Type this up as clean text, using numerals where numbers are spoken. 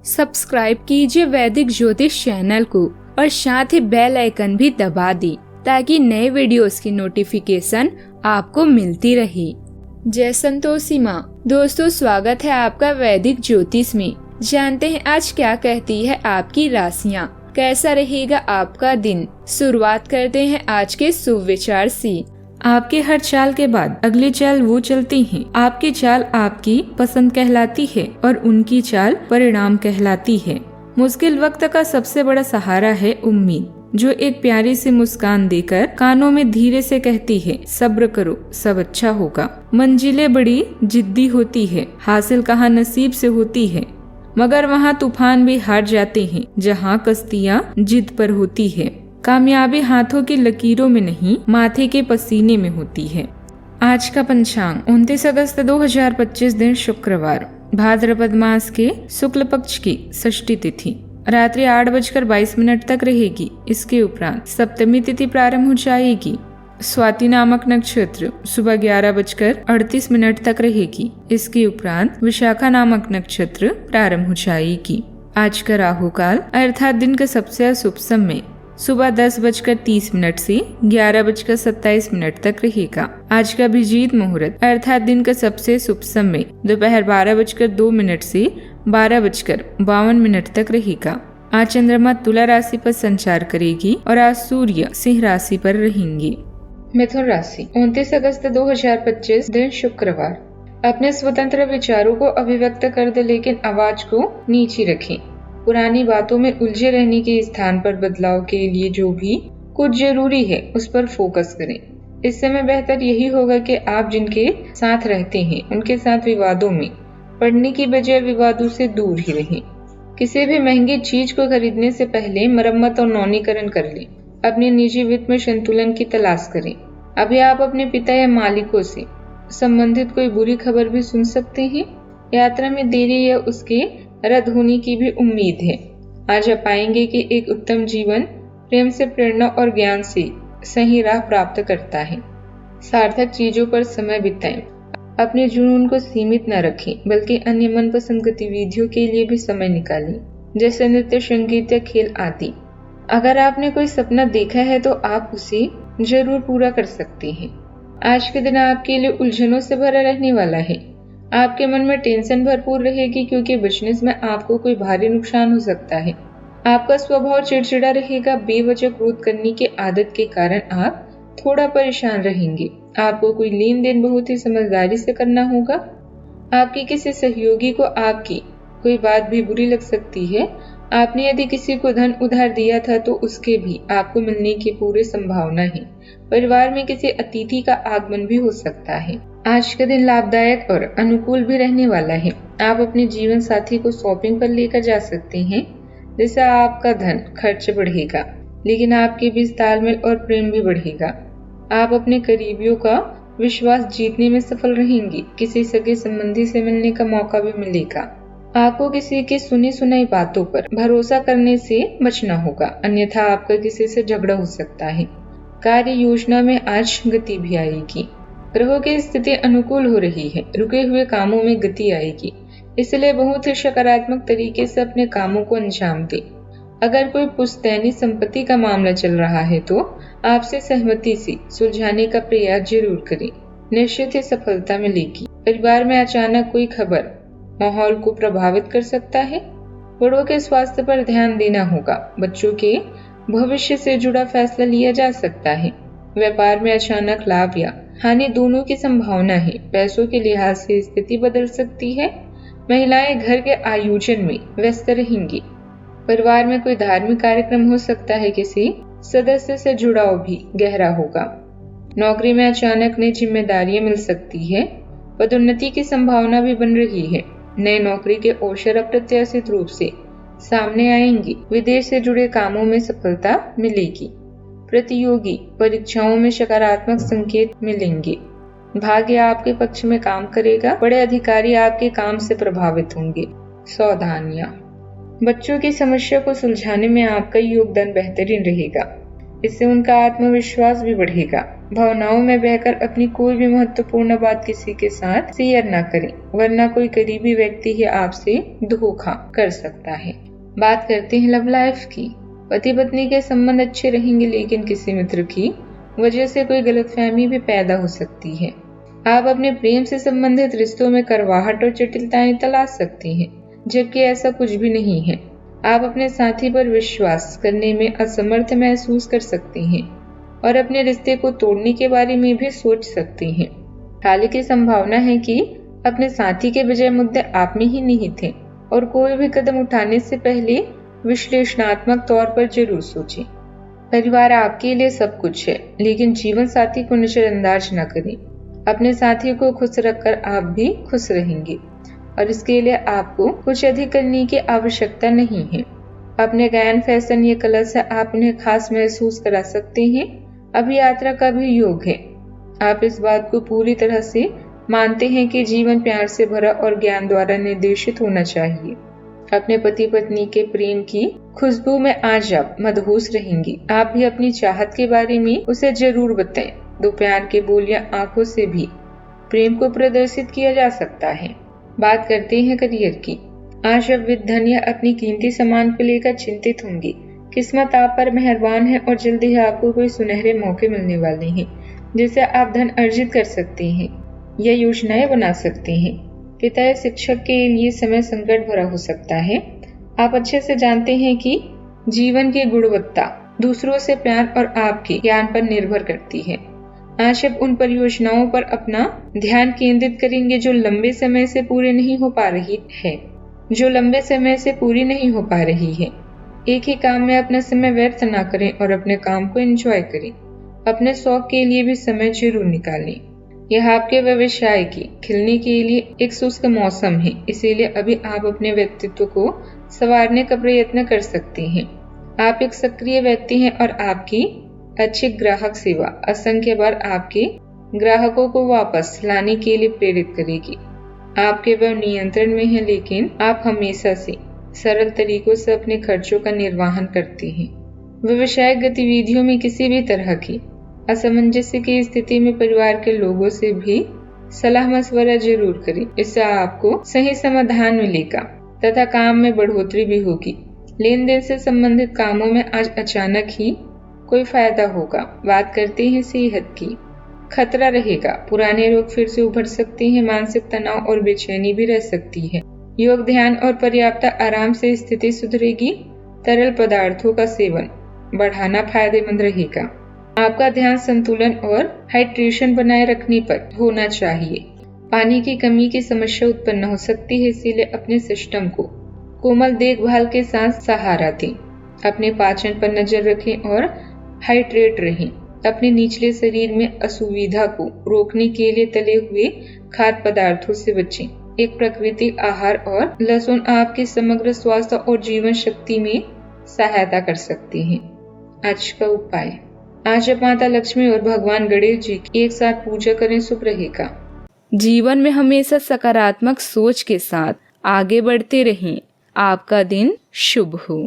Subscribe कीजिए वैदिक ज्योतिष चैनल को और साथ ही बेल आइकन भी दबा दी ताकि नए वीडियोस की नोटिफिकेशन आपको मिलती रहे। जय संतोषी माँ। दोस्तों, स्वागत है आपका वैदिक ज्योतिष में। जानते हैं आज क्या कहती है आपकी राशियाँ, कैसा रहेगा आपका दिन। शुरुआत करते हैं आज के शुभ विचार से। आपके हर चाल के बाद अगली चाल वो चलती हैं। आपकी चाल आपकी पसंद कहलाती है और उनकी चाल परिणाम कहलाती है। मुश्किल वक्त का सबसे बड़ा सहारा है उम्मीद, जो एक प्यारी सी मुस्कान देकर कानों में धीरे से कहती है, सब्र करो, सब अच्छा होगा। मंजिलें बड़ी जिद्दी होती है, हासिल कहाँ नसीब से होती है, मगर वहाँ तूफान भी हार जाते हैं जहाँ कश्तियाँ जिद पर होती है। कामयाबी हाथों की लकीरों में नहीं, माथे के पसीने में होती है। आज का पंचांग 29 अगस्त 2025 दिन शुक्रवार, भाद्रपद मास के शुक्ल पक्ष की षष्ठी तिथि रात्रि 8:22 तक रहेगी। इसके उपरांत सप्तमी तिथि प्रारंभ हो जाएगी। स्वाति नामक नक्षत्र सुबह 11:38 तक रहेगी। इसके उपरांत विशाखा नामक नक्षत्र प्रारंभ हो जाएगी। आज का राहु काल अर्थात दिन का सबसे अशुभ समय सुबह 10:30 से 11:27 तक रहेगा। आज का अभिजीत मुहूर्त अर्थात दिन का सबसे शुभ समय दोपहर 12:02 से 12:52 तक रहेगा। आज चंद्रमा तुला राशि पर संचार करेगी और आज सूर्य सिंह राशि पर रहेंगे। मिथुन राशि 29 अगस्त 2025 दिन शुक्रवार। अपने स्वतंत्र विचारों को अभिव्यक्त कर दे, लेकिन आवाज को नीची रखें। पुरानी बातों में उलझे रहने के स्थान पर बदलाव के लिए जो भी कुछ जरूरी है उस पर फोकस करें। इस समय बेहतर यही होगा कि आप जिनके साथ रहते हैं उनके साथ विवादों में पड़ने की बजाय विवादों से दूर ही रहें। किसी भी महंगी चीज को खरीदने से पहले मरम्मत और नवीनीकरण कर लें। अपने निजी वित्त में संतुलन की तलाश करें। अभी आप अपने पिता या मालिकों से संबंधित कोई बुरी खबर भी सुन सकते हैं। यात्रा में देरी या उसके रद्द होने की भी उम्मीद है। आज आप पाएंगे कि एक उत्तम जीवन प्रेम से, प्रेरणा और ज्ञान से सही राह प्राप्त करता है। सार्थक चीजों पर समय बिताएं। अपने जुनून को सीमित न रखें, बल्कि अन्य मनपसंद गतिविधियों के लिए भी समय निकालें, जैसे नृत्य, संगीत या खेल आदि। अगर आपने कोई सपना देखा है तो आप उसे जरूर पूरा कर सकते हैं। आज के दिन आपके लिए उलझनों से भरा रहने वाला है। आपके मन में टेंशन भरपूर रहेगी क्योंकि बिजनेस में आपको कोई भारी नुकसान हो सकता है। आपका स्वभाव चिड़चिड़ा रहेगा। बेवजह क्रोध करने की आदत के कारण आप थोड़ा परेशान रहेंगे। आपको कोई लेन देन बहुत ही समझदारी से करना होगा। आपके किसी सहयोगी को आपकी कोई बात भी बुरी लग सकती है। आपने यदि किसी को धन उधार दिया था तो उसके भी आपको मिलने की पूरी संभावना है। परिवार में किसी अतिथि का आगमन भी हो सकता है। आज का दिन लाभदायक और अनुकूल भी रहने वाला है। आप अपने जीवन साथी को शॉपिंग पर लेकर जा सकते हैं, जिससे आपका धन खर्च बढ़ेगा, लेकिन आपके बीच तालमेल और प्रेम भी बढ़ेगा। आप अपने करीबियों का विश्वास जीतने में सफल रहेंगे। किसी सगे संबंधी से मिलने का मौका भी मिलेगा। आपको किसी की सुनी सुनाई बातों पर भरोसा करने से बचना होगा, अन्यथा आपका किसी से झगड़ा हो सकता है। कार्य योजना में आज गति भी आएगी। ग्रहों की स्थिति अनुकूल हो रही है। रुके हुए कामों में गति आएगी, इसलिए बहुत ही सकारात्मक तरीके से अपने कामों को अंजाम दें। अगर कोई पुश्तैनी संपत्ति का मामला चल रहा है तो आपसे सहमति से सुलझाने का प्रयास जरूर करें। निश्चित ही सफलता मिलेगी। परिवार में अचानक कोई खबर माहौल को प्रभावित कर सकता है। बड़ों के स्वास्थ्य पर ध्यान देना होगा। बच्चों के भविष्य से जुड़ा फैसला लिया जा सकता है। व्यापार में अचानक लाभ या हानि दोनों की संभावना है। पैसों के लिहाज से स्थिति बदल सकती है। महिलाएं घर के आयोजन में व्यस्त रहेंगी। परिवार में कोई धार्मिक कार्यक्रम हो सकता है। किसी सदस्य से जुड़ाव भी गहरा होगा। नौकरी में अचानक नई जिम्मेदारियां मिल सकती है। पदोन्नति की संभावना भी बन रही है। नए नौकरी के अवसर अप्रत्याशित रूप से सामने आएंगे। विदेश से जुड़े कामों में सफलता मिलेगी। प्रतियोगी परीक्षाओं में सकारात्मक संकेत मिलेंगे। भाग्य आपके पक्ष में काम करेगा। बड़े अधिकारी आपके काम से प्रभावित होंगे। सावधानियां। बच्चों की समस्या को सुलझाने में आपका योगदान बेहतरीन रहेगा। इससे उनका आत्मविश्वास भी बढ़ेगा। भावनाओं में बहकर अपनी कोई भी महत्वपूर्ण बात किसी के साथ शेयर ना करें, वरना कोई करीबी व्यक्ति ही आपसे धोखा कर सकता है। बात करते हैं लव लाइफ की। पति पत्नी के संबंध अच्छे रहेंगे, लेकिन किसी मित्र की वजह से कोई गलतफहमी भी पैदा हो सकती है। आप अपने प्रेम से संबंधित रिश्तों में करवाहट और जटिलताएं तलाश सकते हैं, जबकि ऐसा कुछ भी नहीं है। आप अपने साथी पर विश्वास करने में असमर्थ महसूस कर सकते हैं और अपने रिश्ते को तोड़ने के बारे में भी सोच सकते हैं। हालांकि संभावना है कि अपने साथी के बजाय मुद्दे आप में ही नहीं थे और कोई भी कदम उठाने से पहले विश्लेषणात्मक तौर पर जरूर सोचें। परिवार आपके लिए सब कुछ है, लेकिन जीवन साथी को नजरअंदाज न करें। अपने साथी को खुश रखकर आप भी खुश रहेंगे और इसके लिए आपको कुछ अधिक करने की आवश्यकता नहीं है। अपने ज्ञान, फैशन या कला से आप उन्हें खास महसूस करा सकते हैं। अभी यात्रा का भी योग है। आप इस बात को पूरी तरह से मानते हैं कि जीवन प्यार से भरा और ज्ञान द्वारा निर्देशित होना चाहिए। अपने पति पत्नी के प्रेम की खुशबू में आज आप मदहोश रहेंगी। आप भी अपनी चाहत के बारे में उसे जरूर बताएं। दो प्यार के बोल या आंखों से भी प्रेम को प्रदर्शित किया जा सकता है। बात करते हैं करियर की। आज आप विधन या अपनी कीमती सामान को लेकर चिंतित होंगे। किस्मत आप पर मेहरबान है और जल्दी ही आपको कोई सुनहरे मौके मिलने वाले हैं, जिससे आप धन अर्जित कर सकते हैं या योजनाएं बना सकते हैं। पिता या शिक्षक के लिए समय संकट भरा हो सकता है। आप अच्छे से जानते हैं कि जीवन की गुणवत्ता दूसरों से प्यार और आपके ज्ञान पर निर्भर करती है। आज आप उन परियोजनाओं पर अपना ध्यान केंद्रित करेंगे जो लंबे समय से पूरी नहीं हो पा रही है। एक ही काम में अपना समय व्यर्थ ना करें और अपने काम को एंजॉय करें। अपने शौक के लिए भी समय जरूर निकालें। यह आपके व्यवसाय की खिलने के लिए एक शुष्क मौसम है, इसीलिए अभी आप अपने व्यक्तित्व को संवारने का प्रयत्न कर सकते हैं। आप एक सक्रिय व्यक्ति हैं और आपकी अच्छी ग्राहक सेवा असंख्य बार आपके ग्राहकों को वापस लाने के लिए प्रेरित करेगी। आपके व्यय नियंत्रण में है, लेकिन आप हमेशा से सरल तरीकों से अपने खर्चों का निर्वहन करते हैं। व्यवसायिक गतिविधियों में किसी भी तरह की असमंजस्य की स्थिति में परिवार के लोगों से भी सलाह मशवरा जरूर करें। इससे आपको सही समाधान मिलेगा तथा काम में बढ़ोतरी भी होगी। लेन देन से संबंधित कामों में आज अचानक ही कोई फायदा होगा। बात करते हैं सेहत की। खतरा रहेगा, पुराने रोग फिर से उभर सकते हैं। मानसिक तनाव और बेचैनी भी रह सकती है। योग, ध्यान और पर्याप्त आराम से स्थिति सुधरेगी। तरल पदार्थों का सेवन बढ़ाना फायदेमंद रहेगा। आपका ध्यान संतुलन और हाइड्रेशन बनाए रखने पर होना चाहिए। पानी की कमी की समस्या उत्पन्न हो सकती है, इसीलिए अपने सिस्टम को कोमल देखभाल के साथ सहारा दें। अपने पाचन पर नजर रखें और हाइड्रेट रहें। अपने निचले शरीर में असुविधा को रोकने के लिए तले हुए खाद्य पदार्थों से बचें। एक प्राकृतिक आहार और लहसुन आपके समग्र स्वास्थ्य और जीवन शक्ति में सहायता कर सकते हैं। आज का उपाय। आज आप माता लक्ष्मी और भगवान गणेश जी की एक साथ पूजा करें, शुभ रहेगा। जीवन में हमेशा सकारात्मक सोच के साथ आगे बढ़ते रहें। आपका दिन शुभ हो।